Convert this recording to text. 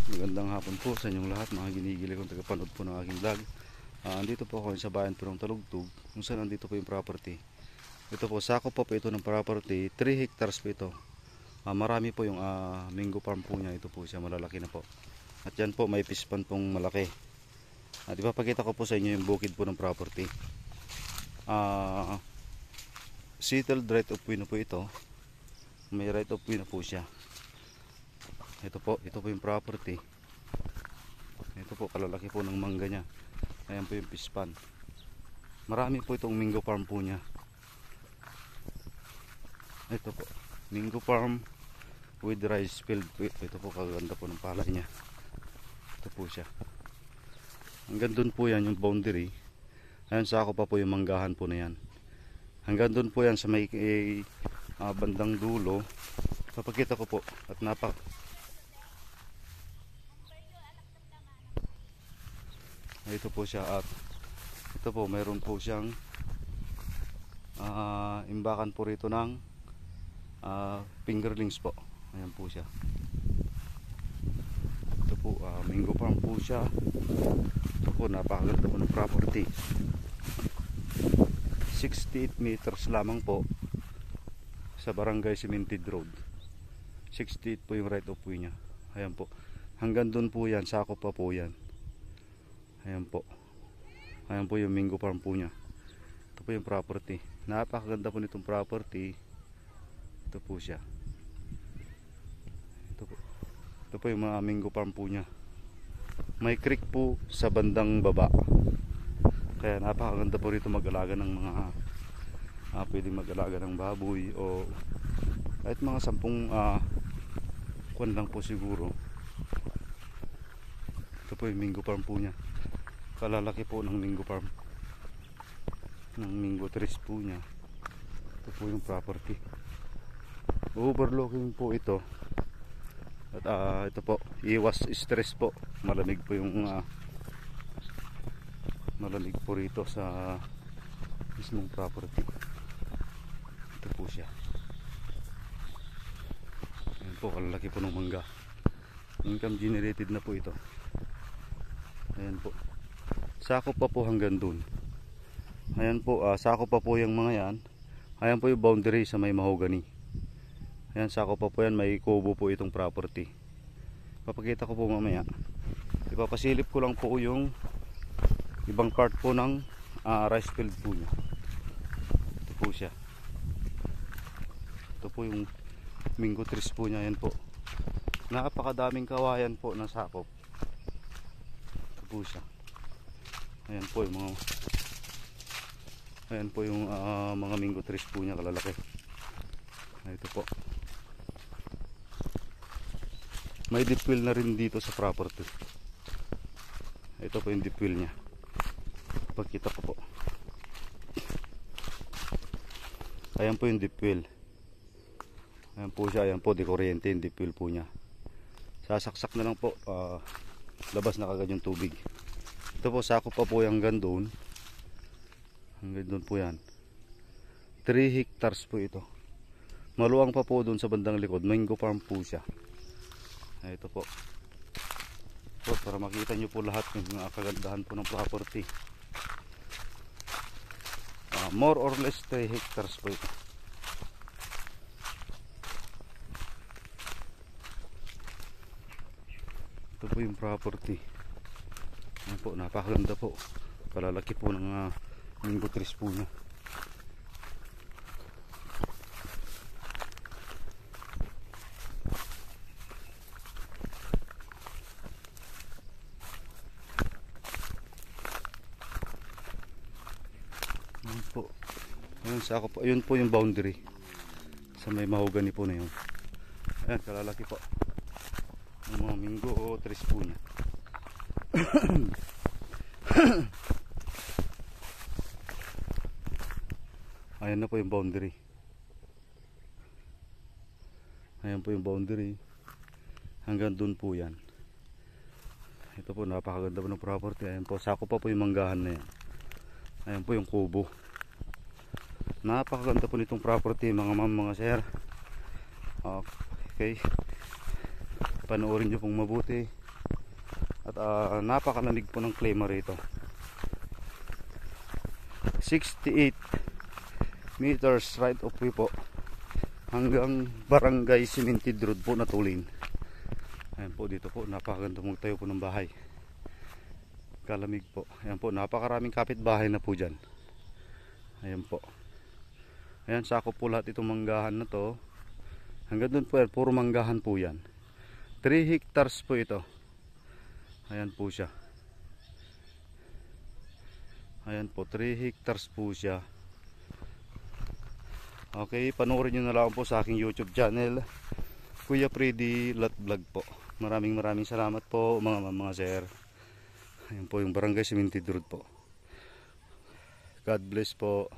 Magandang hapon po sa inyong lahat, mga ginigili kong tagapanood po ng aking vlog. Andito po ako sa bayan po ng Talugtog, kung saan andito po yung property. Ito po, sakop po ito ng property, 3 hectares po ito. Marami po yung mango farm po niya. Ito po siya, malalaki na po. At yan po, may fish pond pong malaki. Ipapakita ko po sa inyo yung bukid po ng property. Settled right of way na po ito. May right of way na po siya. Ito po yung property. Ito po, kalalaki po ng mangga niya. Ayan po yung fish pond. Marami po itong mango farm po niya. Ito po, mango farm with rice field. Ito po, kaganda po ng palay niya. Ito po siya. Hanggang doon po yan yung boundary. Ayan, sako pa po yung manggahan po na yan. Hanggang doon po yan sa may bandang dulo. Papakita ko po. At ito po siya, at ito po mayroon po siyang imbakan po rito ng fingerlings po. Ayan po siya. Ito po, mango farm po siya. Ito po, napakaganda po ng property. 68 meters lamang po sa barangay Cemented Road. 68 po yung right of way nya. Ayan po, hanggang doon po yan, sakop pa po yan. Ayan po. Ayan po yung mango farm po niya. Ito po yung property. Napakaganda po nitong property. Ito po siya. Ito po yung mga mango farm po niya. May creek po sa bandang baba. Kaya napakaganda po rito mag-alaga ng mga pwedeng mag-alaga ng baboy o kahit mga 10 kwan lang po siguro. Ito po yung mango farm po niya. Kalalaki po ng mango farm, ng mango trees po niya. Ito po yung property. Overlooking po ito. At ito po, iwas stress po. Malamig po yung malamig po rito sa mismong property. Ito po siya. Ayan po, kalalaki po ng mangga. Income generated na po ito. Ayan po, sakop pa po hanggang dun. Ayan po, sakop pa po yung mga yan. Ayan po yung boundary sa may mahogany. Ayan, sakop pa po yan. May kubo po itong property. Papakita ko po mamaya. Ipapasilip ko lang po yung ibang part po ng rice field po niya. Ito po siya. Ito po yung mango trees po niya. Ayan po, napakadaming kawayan po na sakop. Ito po siya. Ayan po yung mga mango trees po niya, kalalaki. Ito po. May deep well na rin dito sa property. Ito po yung deep well niya. Pagkita ko po. Ayan po yung deep well. Ayan po siya. Ayan po, di kuryente yung deep well po niya. Sasaksak na lang po. Labas na kagad yung tubig. Ito po, sakop pa po yung hanggang doon. Hanggang doon po yan. 3 hectares po ito. Maluwang pa po doon sa bandang likod. Mango farm po siya. Ito po. So, para makita nyo po lahat ng kagandahan po ng property. More or less 3 hectares po ito. Ito po yung property. Ayan po, napakaganda po. Kalalaki po ng mango trees po niya. Ayan po. Ayan, sako po. Ayun po yung boundary sa may mahogany po na yun. Ayan, kalalaki po ang mga mango trees po niya. Ayan na po yung boundary. Ayan po yung boundary. Hanggang dun po yan. Ito po, napakaganda po ng property. Ayan po, sako pa po yung manggahan na yan. Ayan po yung kubo. Napakaganda po nitong property, mga ma'am, mga sir. Okay, panoorin nyo pong mabuti. At napakalamig po ng klima rito. 68 meters right of way po hanggang Barangay Cemented Road po na Tulin. Ayan po, dito po napakaganda magtayo po ng bahay. Kalamig po. Ayan po, napakaraming kapitbahay na po dyan. Ayan po. Ayan, sakop po lahat itong manggahan na to. Hanggang doon po yan, puro manggahan po yan. 3 hectares po ito. Ayan po siya. Ayan po, 3 hectares po siya. Okay, panoorin nyo na lang po sa aking YouTube channel, Kuya Freddy Lot Vlog po. Maraming salamat po mga sir. Ayan po yung Barangay Cemented Road po. God bless po.